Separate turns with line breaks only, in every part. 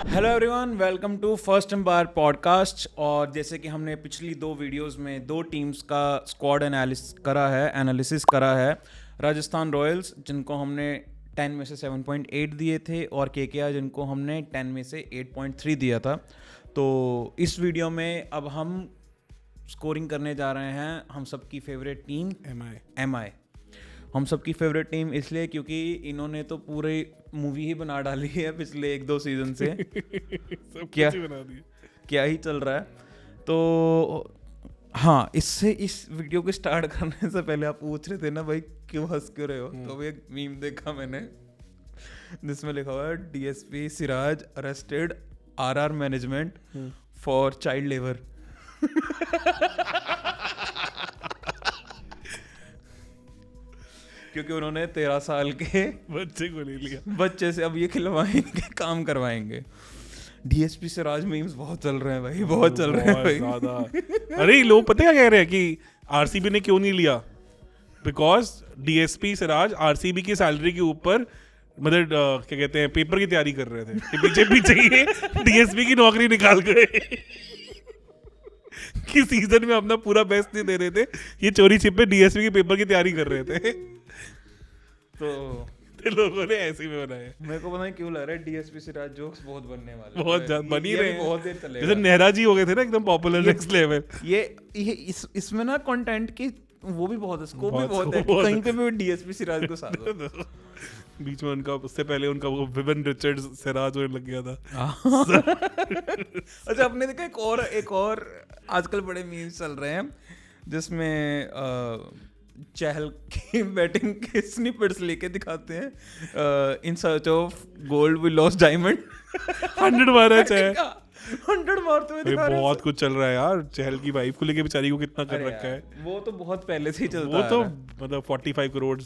Hello everyone, welcome to first empire podcast. और जैसे कि हमने पिछली दो वीडियोस में दो टीम्स का स्क्वाड एनालिसिस करा है। राजस्थान रॉयल्स जिनको हमने 10 में से 7.8 दिए थे और केकेआर जिनको हमने 10 में से 8.3 दिया था। तो इस वीडियो में अब हम स्कोरिंग करने जा रहे हैं हम सबकी फेवरेट टीम एमआई। हम सबकी फेवरेट टीम इसलिए क्योंकि इन्होंने तो पूरे मूवी ही बना डाली है पिछले 1-2 सीजन से। क्या ही चल रहा है। तो हाँ, इससे इस वीडियो को स्टार्ट करने से पहले आप पूछ रहे थे ना भाई क्यों हंस क्यों रहे हो, तो एक मीम देखा मैंने जिसमें लिखा हुआ है DSP Siraj arrested RR management for child labour. क्योंकि उन्होंने 13 साल के
बच्चे को ले लिया,
बच्चे से अब ये खिलवाएंगे, काम करवाएंगे। डीएसपी से राज मीम्स बहुत चल रहे हैं भाई, बहुत चल रहे हैं भाई
ज्यादा। अरे लोग पता क्या कह रहे हैं कि आरसीबी ने क्यों नहीं लिया, बिकॉज डीएसपी सिराज आरसीबी की सैलरी के ऊपर मतलब क्या कहते हैं पेपर की तैयारी कर रहे थे। पीछे पीछे ये डीएसपी की नौकरी निकाल गए कि सीजन में अपना पूरा बेस्ट नहीं दे रहे थे, ये चोरी छिपे डीएसपी के पेपर की तैयारी कर रहे थे।
तो
लोगों ने ऐसे में बनाए।
मेरे को पता नहीं क्यों लग रहा है डीएसपी सिराज जोक्स बहुत बनने वाले,
बहुत बन ही रहे हैं,
बहुत देर चलेगा।
जैसे नेहरा जी हो गए थे ना एकदम पॉपुलर नेक्स्ट लेवल।
ये इसमें ना कंटेंट की वो भी बहुत है, स्कोप भी बहुत है, कहीं पे भी डीएसपी सिराज को साथ दो।
बीच में उनका उससे पहले उनका वो विवन रिचर्ड्स सिराज होने लग गया था।
अच्छा, आपने देखा एक और आजकल बड़े मीम्स चल रहे हैं जिसमें चहल की बैटिंग के स्निपेट्स लेके दिखाते हैं in search of gold we lost diamond.
100 मारा चाहे
100 मारते हुए दिखा रहे हैं।
बहुत कुछ चल रहा है यार, चहल की वाइफ को लेके बेचारी को कितना कर रखा है।
वो तो बहुत पहले से ही चलता
वो
है,
तो मतलब 45 करोड़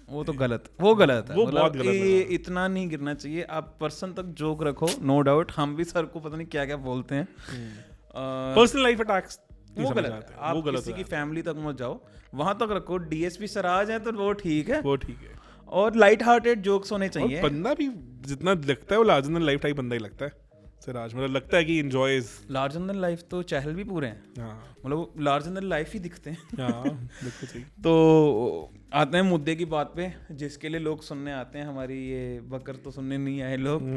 वो तो गलत है। वो
बहुत गलत है।
इतना नहीं गिरना चाहिए। आप पर्सन तक जोक रखो, नो डाउट। हम भी सर को पता नहीं क्या क्या बोलते हैं,
पर्सनल लाइफ अटैक्स,
वो गलत है। आप किसी की फैमिली तक मत जाओ, वहां तक रखो। डीएसपी सिराज है तो वो ठीक है,
वो ठीक है।
और लाइट हार्टेड जोक्स होने चाहिए।
बंदा भी जितना लगता है वो लार्जर देन लाइफ टाइप बंदा ही लगता है सिराज, मतलब लगता है कि एंजॉयज
लार्जर देन लाइफ। तो चहल भी पूरे हैं, मतलब लार्जर देन लाइफ ही दिखते हैं। तो आते हैं मुद्दे की बात पे, जिसके लिए लोग सुनने आते हैं। हमारी ये बकर तो सुनने नहीं आए लोग।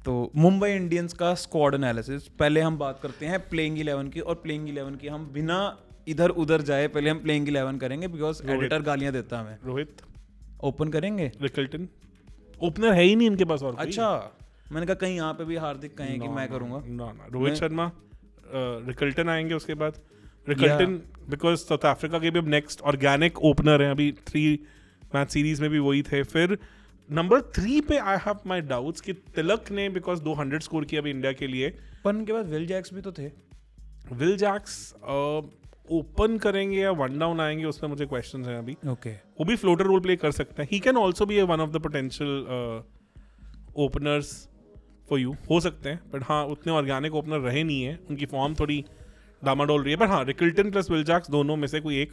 तो मुंबई इंडियंस का स्क्वाड एनालिसिस। पहले हम बात करते हैं प्लेइंग 11 की, और प्लेइंग 11 की हम बिना इधर उधर जाए पहले हम प्लेइंग 11 करेंगे, बिकॉज एडिटर गालियां देता हमें।
रोहित
ओपन करेंगे,
रिकल्टन ओपनर है ही नहीं इनके पास। और
अच्छा, मैंने कहा कहीं यहाँ पे भी हार्दिक कहें कि मैं करूंगा।
ना रोहित शर्मा, रिकल्टन आएंगे उसके बाद। रिकल्टन बिकॉज साउथ अफ्रीका के भी अब नेक्स्ट ऑर्गेनिक ओपनर हैं, अभी 3 मैच सीरीज में भी वही थे। फिर नंबर 3 पे आई हैव माय डाउट्स कि तिलक ने बिकॉज 200 स्कोर किया अभी इंडिया के लिए,
पर उनके बाद विल जैक्स भी तो थे।
विल जैक्स ओपन करेंगे या वन डाउन आएंगे, उसमें मुझे क्वेश्चंस हैं अभी।
ओके,
वो भी फ्लोटर रोल प्ले कर सकते हैं। He can also be one of the potential openers for you, हो सकते हैं। बट हाँ, उतने ऑर्गेनिक ओपनर रहे नहीं है, उनकी फॉर्म थोड़ी डामाडोल रही है। पर हाँ, रिकल्टन प्लस विल जैक्स दोनों में से कोई एक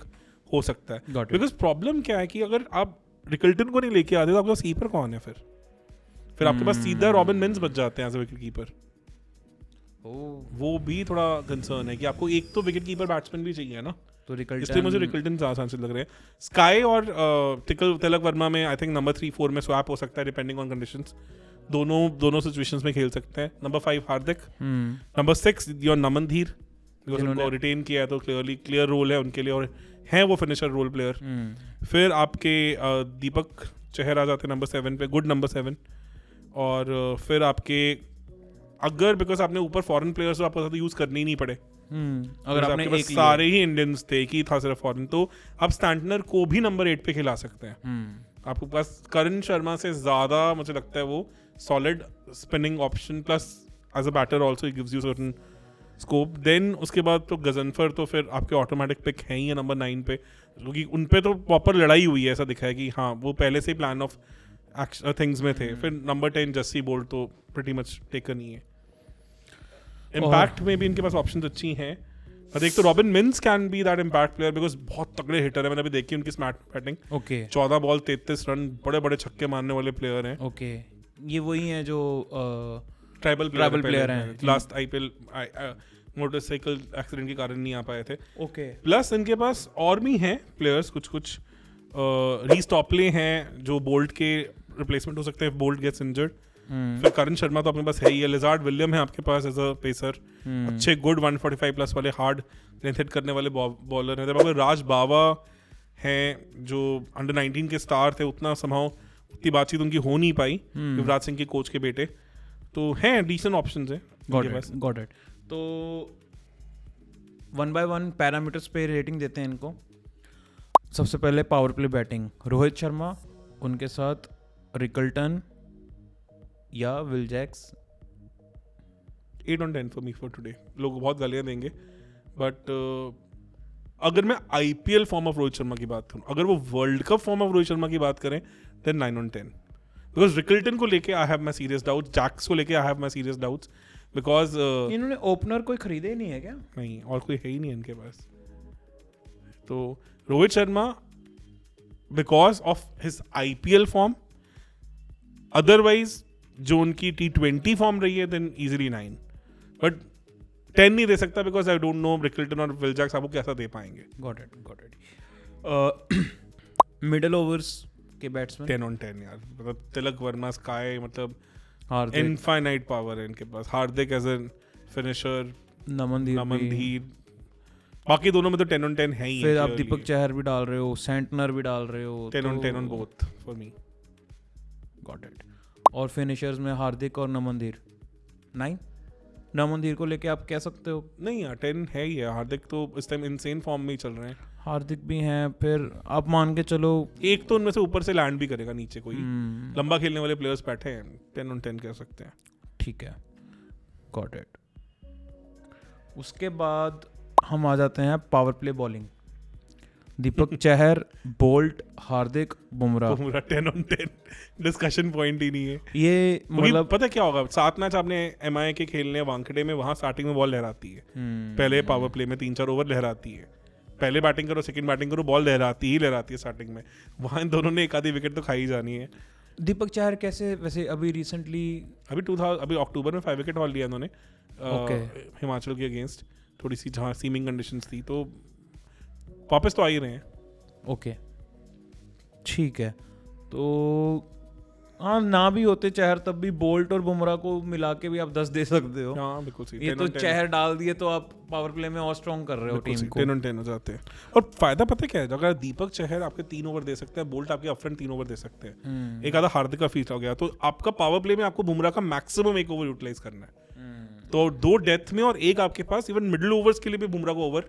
हो सकता है। बिकॉज प्रॉब्लम क्या है कि अगर आप रिकल्टन को नहीं लेके आते तो आपके पास कीपर कौन है? फिर आपके पास सीधा रॉबिन मिन्स बच जाते हैं एज अ विकेट कीपर। वो भी थोड़ा कंसर्न है कि आपको एक तो विकेट कीपर बैट्समैन भी चाहिए ना, तो इसलिए मुझे रिकल्टन ज़्यादा चांसेस लग रहे हैं। स्काई और तिलक वर्मा में आई थिंक नंबर 3-4 में स्वैप हो सकता है डिपेंडिंग ऑन कंडीशंस। दोनों सिचुएशंस में खेल सकते हैं। नंबर 5 हार्दिक, नंबर 6 योर नमनधीर, उनको रिटेन किया है तो क्लियर रोल है उनके लिए, और हैं वो फिनिशर रोल प्लेयर। फिर आपके दीपक चहर आ जाते हैं नंबर 7 पे, गुड नंबर 7। और फिर आपके अगर बिकॉज आपने ऊपर फॉरेन प्लेयर्स तो आपको यूज करने ही नहीं पड़े, अगर आपने एक सारे ही इंडियंस थे, एक ही था सिर्फ फॉरेन, तो आप स्टैंटनर को भी नंबर 8 पे खिला सकते हैं। आपके पास करण शर्मा से ज्यादा मुझे लगता है वो solid spinning option, plus as a batter also gives you certain scope. Then उसके बाद तो गजनफर तो फिर आपके ऑटोमेटिक पिक है ही है नंबर 9 पे, क्योंकि उन पे तो प्रॉपर लड़ाई हुई है, ऐसा दिखा है कि हाँ वो पहले से ही प्लान ऑफ थिंग्स में थे। फिर नंबर 10 जस्सी बोल्ट तो प्रीटी मच टेकन ही है। इम्पैक्ट में भी इनके पास ऑप्शंस अच्छी हैं। पर एक तो robin mince can be that impact player because बहुत तगड़े हिटर है। मैंने अभी देखी उनकी smart batting.
Okay,
14 ball 33 run, बड़े बड़े छक्के मारने वाले प्लेयर हैं।
ओके, ये वही है जो
ट्राइबल
प्लेयर हैं।
लास्ट आईपीएल मोटरसाइकिल एक्सीडेंट के कारण नहीं आ पाए थे।
ओके।
प्लस इनके पास और भी हैं प्लेयर्स कुछ रीस टॉपले हैं जो बोल्ट के रिप्लेसमेंट हो सकते हैं, बोल्ट गेट्स इंजर्ड। फिर करण शर्मा तो अपने पास है ही है, लिजार्ड विलियम है आपके पास एज अ पेसर, अच्छे गुड 145 प्लस वाले हार्ड लेंथ हिट करने वाले बॉलर हैं। तब राज बावा हैं जो अंडर 19 के स्टार थे, उतना समहाउ उतनी बातचीत उनकी हो नहीं पाई युवराज सिंह के कोच के बेटे, तो हैं डिसेंट ऑप्शंस हैं उनके पास।
Got it. तो 1 by 1 पैरामीटर्स पे रेटिंग देते हैं इनको। सबसे पहले power play batting, Rohit Sharma, उनके साथ रिकल्टन या Will Jacks.
8 on 10 for me for today. लोग बहुत गालियां देंगे बट अगर मैं IPL form of Rohit Sharma की बात करूं, अगर वो world cup form of Rohit Sharma की बात करें, देन 9 on 10। बिकॉज रिकल्टन को लेके I have my serious doubts, Jacks को लेके I have my serious doubts, because
इन्होंने ओपनर कोई खरीदे ही नहीं है क्या?
नहीं, और कोई है ही नहीं इनके पास। तो Rohit Sharma because of his IPL form, otherwise जो उनकी T20 फॉर्म रही है, देन इजीली 9, बट 10 नहीं दे सकता because I don't know Rickelton और विल जैक्स आपको कैसा दे पाएंगे।
Got it. मिडल ओवर्स के बैट्समैन
10 on 10 यार, मतलब तिलक वर्मा, स्काई, मतलब
हार्दिक,
इनफाइनाइट पावर है इनके पास। हार्दिक एज एन फिनिशर, नमनदीप, बाकी दोनों में तो 10 on 10 है ही।
फिर आप दीपक चहर भी डाल रहे हो, सेंटनर भी डाल रहे हो,
10 on 10 on both for me।
Got it. और फिनिशर्स में हार्दिक और नमनदीर 9। नमनदीर को लेके आप कह सकते हो
नहीं यार 10 है ही है। हार्दिक तो इस टाइम इनसेन फॉर्म में ही चल रहे हैं।
हार्दिक भी हैं, फिर आप मान के चलो
एक तो उनमें से ऊपर से लैंड भी करेगा नीचे, कोई लंबा खेलने वाले प्लेयर्स बैठे हैं, 10 on 10 कह सकते हैं।
ठीक है, गॉट इट। उसके बाद हम आ जाते हैं power play bowling. Deepak Chahar, Boult, Hardik, Bumrah
10 on 10 discussion point ही नहीं है
ये। मतलब
पता क्या होगा, 7 मैच आपने एमआई के खेलने वानखेड़े में, वहां स्टार्टिंग में बॉल लहराती है, पहले पावर प्ले में 3-4 ओवर लहराती है, पहले बैटिंग करो सेकंड बैटिंग करो, बॉल लहराती है स्टार्टिंग में, वहां इन दोनों ने एक आधी विकेट तो खाई जानी है।
दीपक चहर कैसे वैसे अभी रिसेंटली
अभी अक्टूबर में 5 विकेट हॉल लिया उन्होंने हिमाचल के अगेंस्ट, थोड़ी सी जहाँ सीमिंग कंडीशंस थी, तो वापस तो आ ही रहे हैं।
ओके, ठीक है। तो हाँ, ना भी होते चहर तब भी बोल्ट और बुमराह को मिला के भी आप 10 दे सकते हो।
हाँ बिल्कुल सही।
ये तो चहर डाल दिए तो आप पावर प्ले में और स्ट्रॉन्ग कर रहे हो टीम को।
10 on 10 हो जाते हैं। और फायदा पता क्या है, अगर दीपक चहर आपके 3 ओवर दे सकते हैं, बोल्ट आपके अपफ्रंट 3 ओवर दे सकते हैं, एक आधा हार्दिक का फीस हो गया, तो आपका पावर प्ले में आपको बुमराह का मैक्सिमम 1 ओवर यूटिलाइज करना है। तो 2 डेथ में और 1 आपके पास इवन मिडिल ओवर्स के लिए भी बुमराह को ओवर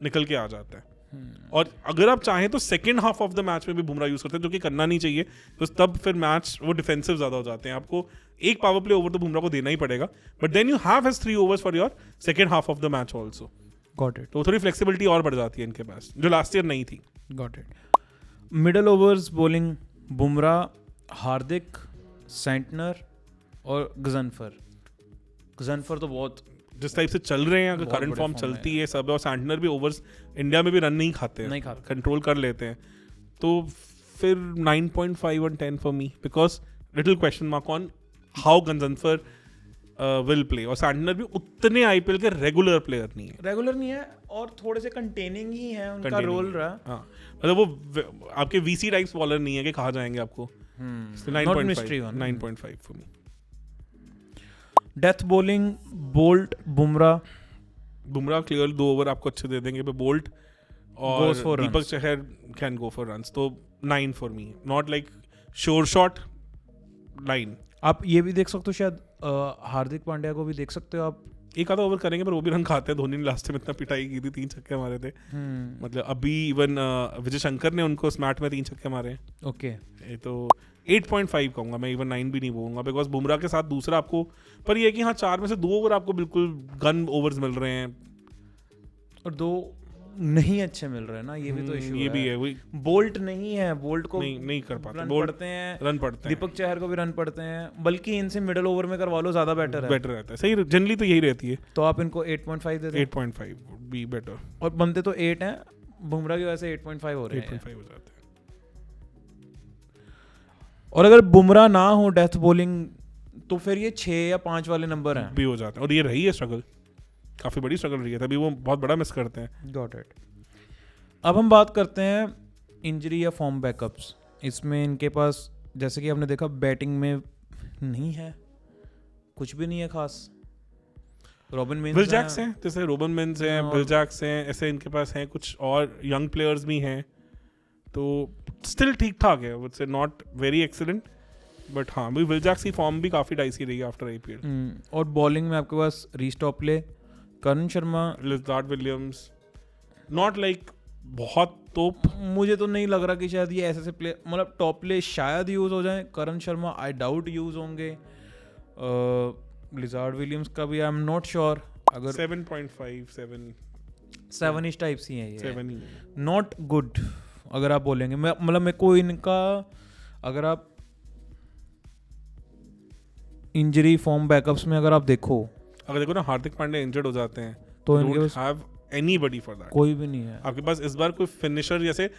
निकल के आ जाता है। और अगर आप चाहें तो second half of the match में भी बुमराह यूज करते हैं, जो कि करना नहीं चाहिए, तो तब फिर मैच वो डिफेंसिव ज्यादा हो जाते हैं। आपको एक पावर प्ले ओवर तो बुमराह को देना ही पड़ेगा, but then you have his 3 overs for your second half of the match also.
Got it.
तो थोड़ी फ्लेक्सिबिलिटी और बढ़ जाती है इनके पास, जो लास्ट ईयर नहीं थी।
Got it. Middle overs bowling, Bumrah, Hardik, Santner और गजनफर तो बहुत
जिस टाइप से चल रहे हैं, अगर करंट फॉर्म चलती है सब, और सैंटनर भी ओवर्स इंडिया में भी रन नहीं खाते हैं, कंट्रोल कर लेते हैं, तो फिर 9.5 on 10 for me, because little question mark on how Ghazanfar will play. और सैंटनर भी उतने आईपीएल के रेगुलर प्लेयर नहीं है, और थोड़े से कंटेनिंग ही है उनका रोल रहा। हाँ, मतलब वो आपके वीसी टाइप्स बॉलर नहीं है कि कहा जाएंगे आपको। 9.5 for me.
Death bowling, Boult, Bumrah
clear 2 over आपको अच्छे दे देंगे पे बोल्ट, और Deepak Chahar can go for runs, तो 9 for me, not like sure shot 9। आप
ये भी देख सकते हो, शायद हार्दिक पांड्या को भी देख सकते हो आप,
एक आधा ओवर करेंगे पर वो भी रन खाते हैं। धोनी ने लास्ट में इतना पिटाई की थी, 3 छक्के मारे थे। मतलब अभी इवन विजय शंकर ने उनको स्मैट में 3 छक्के मारे।
ओके,
तो 8.5 कहूंगा मैं, इवन 9 भी नहीं बोलूंगा, बिकॉज बुमराह के साथ दूसरा आपको, पर ये है कि हाँ 4 में से 2 ओवर आपको बिल्कुल गन ओवर्स मिल रहे हैं,
और 2 नहीं अच्छे मिल रहे हैं ना, ये भी तो इशू है।
ये भी है, वही
बोल्ट नहीं है, बोल्ट को
नहीं कर पाते,
रन पड़ते हैं, दीपक चहर को भी रन पड़ते हैं, बल्कि इनसे मिडिल ओवर में करवा लो, ज्यादा बेटर
रहता है। सही, जनरली तो यही रहती है।
तो आप इनको 8.5 दे दो।
8.5 बी बेटर,
और बनते तो 8 हैं, बुमराह की वजह से 8.5 हो रहे हैं,
8.5 हो जाते हैं।
और अगर बुमराह ना हो डेथ बॉलिंग तो फिर ये 6 या 5 वाले नंबर हैं
भी हो जाते हैं, और ये रही है स्ट्रगल, काफ़ी बड़ी स्ट्रगल रही है, तभी वो बहुत बड़ा मिस करते हैं।
Got it. अब हम बात करते हैं इंजरी या फॉर्म बैकअप्स। इसमें इनके पास जैसे कि आपने देखा बैटिंग में नहीं है, कुछ भी नहीं है खास। रॉबिन मिन्स
विल जैक्स हैं, जैसे रॉबिन मिन्स हैं, विल जैक्स हैं, ऐसे इनके पास हैं कुछ और यंग प्लेयर्स भी हैं, तो स्टिल ठीक ठाक है, would say not very excellent, but हाँ विल जैक्स की फॉर्म भी काफ़ी डाइसी रही है आफ्टर आईपीएल।
और बॉलिंग में आपके पास Reece Topley, Karan Sharma,
Lizaad Williams, not like बहुत तोप।
मुझे तो नहीं लग रहा कि शायद ये ऐसे प्ले, मतलब टॉपले शायद यूज़ हो जाए, करण शर्मा आई डाउट यूज़ होंगे, लिज़ार्ड विलियम्स का भी आई एम नॉट श्योर। अगर
7.5
7 इस टाइप सी हैं ये,
7 ही
नॉट गुड अगर आप बोलेंगे। मैं मतलब मेरे को इनका, अगर आप इंजरी फॉर्म बैकअप्स में अगर आप देखो
ना, हार्दिक पांड्या इंजर्ड हो जाते हैं
तो इनके पास
हैव एनीबॉडी फॉर दैट,
कोई भी नहीं है
आपके पास इस बार कोई फिनिशर, जैसे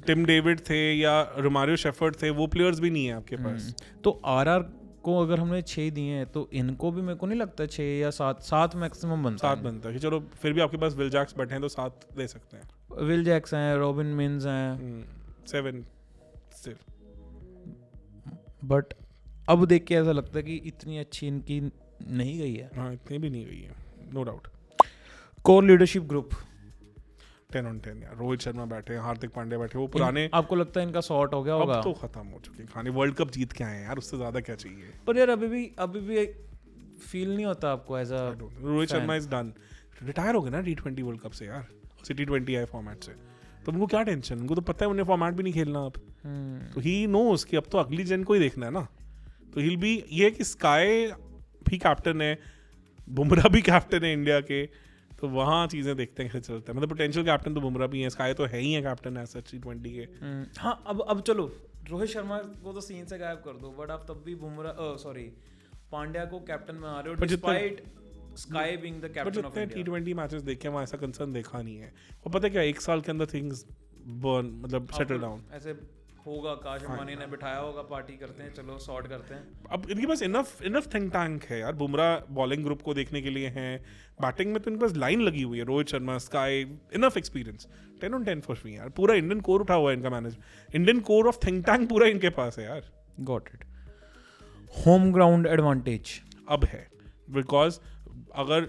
टिम डेविड थे या रोमारियो शेफर्ड थे, वो प्लेयर्स भी नहीं है आपके पास।
तो आरआर को अगर हमने 6 दिए हैं तो इनको भी मेरे को नहीं लगता 6 या 7 मैक्सिमम बनता है।
7 बनता है कि चलो फिर भी आपके पास विल जैक्स बैठे हैं तो 7 दे सकते हैं।
विल जैक्स हैं, रॉबिन मिन्स हैं,
7 स्टिल।
बट अब देख के ऐसा लगता है कि इतनी अच्छी इनकी नहीं गई है।
हाँ, इतनी भी नहीं गई है, no doubt.
Core leadership group
10 on 10 यार, रोहित शर्मा बैठे हैं, हार्दिक पांड्या बैठे, वो पुराने।
आपको लगता है इनका सॉर्ट हो गया होगा?
अब तो खत्म हो चुके हैं खाने, वर्ल्ड कप जीत के आए हैं यार, उससे ज्यादा क्या चाहिए।
पर यार अभी भी फील नहीं होता आपको as a
Rohit Sharma is done, retire हो गए ना T20 वर्ल्ड कप से यार, T20 आए फॉर्मेट से, तो उनको क्या टेंशन, उनको तो पता है उन्हें फॉर्मेट भी नहीं खेलना अब, तो ही नोस कि अब तो अगली जन को ही देखना है ना। तो हिल भी ये कि स्काई भी कैप्टन है, बुमराह भी कैप्टन है इंडिया के, तो वहाँ चीज़ें देखते हैं कैसे चलता है। मतलब पोटेंशियल कैप्टन तो बुमराह भी है, स्काई तो है ही है कैप्टन ऐसा T20 के।
हाँ, अब चलो रोहित शर्मा को तो सीन से गायब कर दो, बट आप तब भी बुमराह पांड्या को कैप्टन बना रहे हो despite sky being the captain of India.
T20 matches देखे वहाँ ऐसा कंसर्न देखा नहीं है, और पता है क्या, 1 साल के अंदर थिंग्स बर्न, मतलब सेटल डाउन
ऐसे होगा। काश अंबानी ने बिठाया होगा, पार्टी करते हैं, चलो सॉर्ट करते हैं।
अब इनके पास इनफ थिंक टैंक है यार, बुमराह बॉलिंग ग्रुप को देखने के लिए हैं, बैटिंग में तो इनके पास लाइन लगी हुई है, Rohit Sharma, sky, enough experience, 10 on 10 for me यार। पूरा इंडियन कोर उठा हुआ है इनका management, Indian core of think tank पूरा इनके पास है यार।
Got it. Home ground advantage
अब है, बिकॉज अगर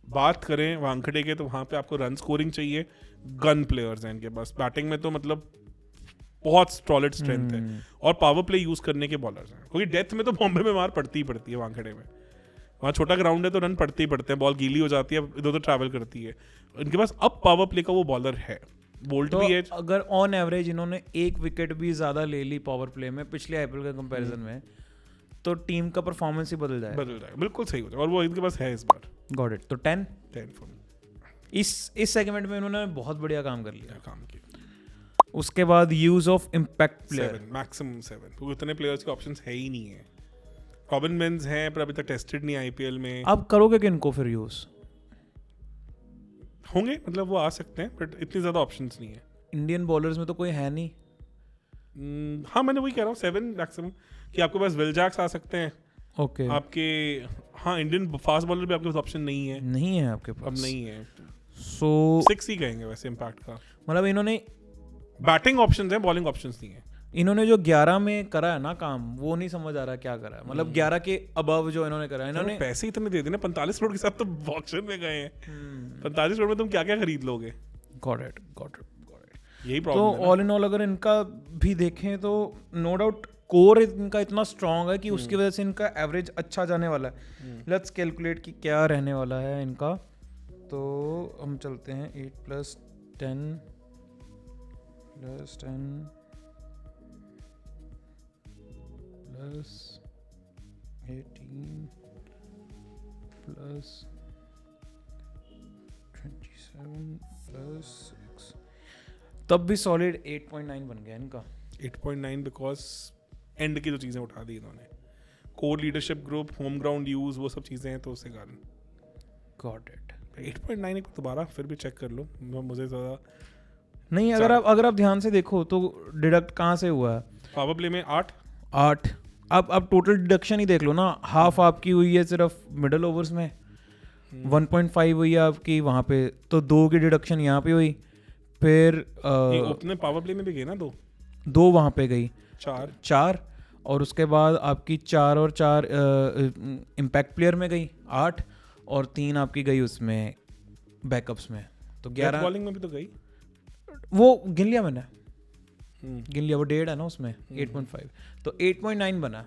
बात करें वानखेड़े के, तो वहाँ पे आपको रन स्कोरिंग चाहिए, गन प्लेयर्स हैं इनके पास, बैटिंग में तो मतलब बहुत सॉलिड स्ट्रेंथ है, और पावर प्ले यूज करने के बॉलर्स हैं, क्योंकि डेथ में तो बॉम्बे में मार पड़ती ही पड़ती है वानखेड़े में, वहाँ छोटा ग्राउंड है तो रन पड़ते ही पड़ते हैं, बॉल गीली हो जाती है, इधर उधर ट्रैवल करती है। इनके पास अब पावर प्ले का वो बॉलर है, बोल्ट
तो
भी है।
अगर ऑन एवरेज इन्होंने 1 विकेट भी ज्यादा ले ली पावर प्ले में पिछले आईपीएल के कंपैरिजन में, तो टीम का परफॉर्मेंस ही बदल जाएगा।
बिल्कुल सही हो जाए, और वो इनके पास है इस बार।
Got it. तो 10
फॉर
इस सेगमेंट में इन्होंने बहुत बढ़िया काम कर लिया।
काम किया।
उसके बाद use of impact player,
maximum 7, क्योंकि उतने प्लेयर्स के ऑप्शंस है ही नहीं है। रॉबिन मिन्स हैं पर अभी तक टेस्टेड नहीं आईपीएल में।
अब करोगे किनको फिर यूज?
होंगे, मतलब वो आ सकते हैं, बट इतनी ज्यादा ऑप्शंस नहीं है।
इंडियन बॉलर्स में तो कोई है नहीं।
हाँ, मैंने वही कह रहा हूँ 7 मैक्सिमम, कि आपके पास विल जैक्स आ सकते हैं।
ओके।
आपके हाँ, इंडियन फास्ट बॉलर भी आपके पास ऑप्शन नहीं है।
नहीं है आपके पास?
अब नहीं है।
सो
6 ही कहेंगे वैसे इम्पैक्ट का।
मतलब इन्होंने
बैटिंग ऑप्शंस हैं, बॉलिंग ऑप्शंस नहीं है।
इन्होंने जो 11 में करा है ना काम, वो नहीं समझ आ रहा क्या करा है। मतलब 11 के अबव जो इन्होंने करा है, इन्होंने
पैसे इतने दे देना, 45 करोड़ के साथ तो ऑक्शन में गए हैं। 45 करोड़ में तुम क्या क्या खरीद लोगे?
Got it.
यही प्रॉब्लम है।
तो ऑल इन ऑल अगर इनका भी देखें तो नो डाउट कोर इनका इतना स्ट्रांग है कि उसकी वजह से इनका एवरेज अच्छा जाने वाला है। लेट्स कैलकुलेट कि क्या रहने वाला है इनका। तो हम चलते हैं 8 + 10 + 10 + 18 + 27 + 6, तब भी सॉलिड 8.9 बन गया इनका।
8.9 बिकॉज एंड की जो चीज़ें उठा दी इन्होंने, core leadership group, home ground use, वो सब चीज़ें हैं, तो उसके कारण।
Got it.
8.9 एक बार दोबारा फिर भी चेक कर लो, मुझे ज़्यादा
नहीं, अगर आप ध्यान से देखो तो डिडक्ट कहाँ से हुआ है?
पावर प्ले में 8,
अब टोटल डिडक्शन ही देख लो ना, हाफ आपकी हुई है सिर्फ मिडल ओवर्स में, 1.5 हुई है आपकी वहाँ पे, तो 2 की डिडक्शन यहाँ पे हुई, फिर
ओपनर पावर प्ले में भी गए ना
2 वहाँ पे गई,
4
और उसके बाद आपकी 4 और 4 इम्पैक्ट प्लेयर में गई 8, और 3 आपकी गई उसमें बैकअप्स में, तो 11
बॉलिंग में भी तो गई,
वो गिन लिया मैंने, गिन लिया, वो 1.5 है ना उसमें, 8.5, तो 8.9 बना,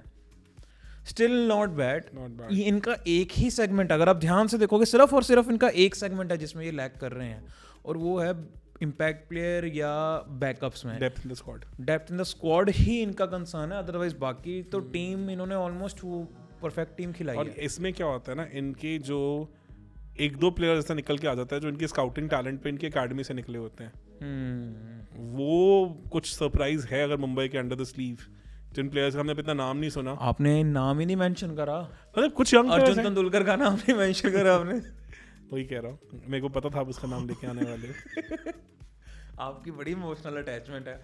स्टिल नॉट बैड। ये इनका एक ही सेगमेंट, अगर आप ध्यान से देखोगे सिर्फ और सिर्फ इनका एक सेगमेंट है जिसमें ये लैग कर रहे हैं, और वो है इम्पैक्ट प्लेयर या बैकअप्स में।
डेप्थ इन द
स्क्वाड ही इनका कंसर्न है, अदरवाइज बाकी तो टीम इन्होंने ऑलमोस्ट वो परफेक्ट टीम खिलाई है।
और इसमें क्या होता है ना, इनके जो 1-2 प्लेयर ऐसा निकल के आ जाता है जो इनके स्काउटिंग टैलेंट पे इनके अकेडमी से निकले होते हैं, वो कुछ सरप्राइज है अगर मुंबई के अंडर द स्लीव, जिन प्लेयर्स का हमने इतना नाम नहीं सुना।
आपने नाम ही नहीं मेंशन करा,
मतलब कुछ यंग
अर्जुन तेंदुलकर का नाम नहीं मेंशन करा आपने।
वही कह रहा हूँ, मेरे को पता था आप उसका नाम लेके आने वाले।
आपकी बड़ी इमोशनल अटैचमेंट है,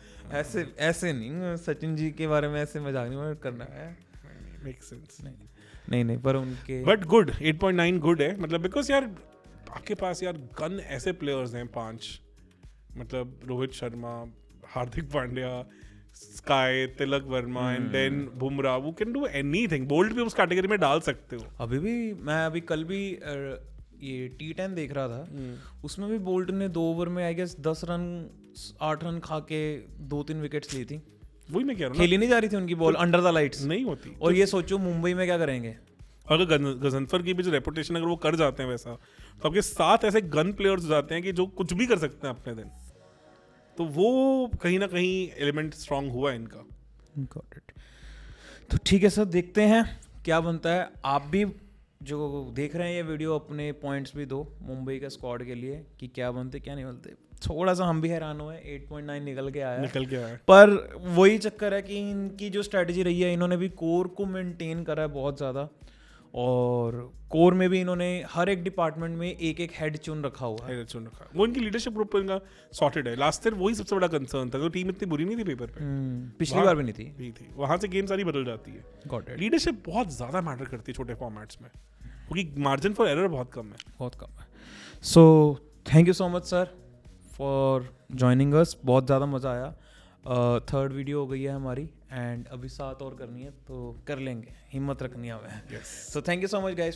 ऐसे नहीं सचिन जी के बारे में ऐसे मजाक नहीं करना है,
मेक सेंस।
नहीं पर उनके
बट गुड, 8.9 गुड है, मतलब बिकॉज यार आपके पास यार गन ऐसे प्लेयर्स हैं 5, मतलब Rohit Sharma, Hardik Pandya, SKY, Tilak Varma and then Bumrah, वो कैन डू एनीथिंग। बोल्ट भी उस कैटेगरी में डाल सकते हो।
मैं कल भी ये T10 देख रहा था, उसमें भी बोल्ट ने 2 ओवर में आई गेस 10 रन 8 रन खा के 2-3 विकेट्स ली थी।
वही मैं कह रहा हूँ,
खेली नहीं जा रही थी उनकी बॉल, अंडर द लाइट्स
नहीं होती।
और ये सोचो मुंबई में क्या करेंगे
अगर गजनफर की भी जो रेपुटेशन अगर वो कर जाते हैं वैसा, तो आपके 7 ऐसे गन प्लेयर्स हो जाते हैं कि जो कुछ भी कर सकते हैं अपने दिन, तो वो कहीं ना कहीं एलिमेंट स्ट्रांग हुआ है इनका।
Got it. तो ठीक है सर, देखते हैं क्या बनता है। आप भी जो देख रहे हैं ये वीडियो अपने पॉइंट्स भी दो मुंबई के स्क्वाड के लिए कि क्या बनते क्या नहीं बनते। थोड़ा सा हम भी हैरान हुए, 8.9 निकल के आया पर वही चक्कर है कि इनकी जो स्ट्रैटेजी रही है, इन्होंने भी कोर को मेंटेन करा है बहुत ज़्यादा, और कोर में भी इन्होंने हर एक डिपार्टमेंट में एक हेड चुन रखा हुआ है।
वो इनकी लीडरशिप ग्रुप इनका सॉर्टेड है। लास्ट ईयर वही सबसे बड़ा कंसर्न था, तो टीम इतनी बुरी नहीं थी पेपर पे,
पिछली बार भी नहीं थी।
वहां से गेम सारी बदल जाती है। लीडरशिप बहुत ज्यादा मैटर करती है छोटे फॉर्मेट्स में, क्योंकि मार्जिन फॉर एरर बहुत कम है।
So thank you so much sir for joining us, बहुत ज़्यादा मज़ा आया। 3rd वीडियो हो गई है हमारी, एंड अभी 7 और करनी है, तो कर लेंगे, हिम्मत रखनी है हमें। So thank you so much guys.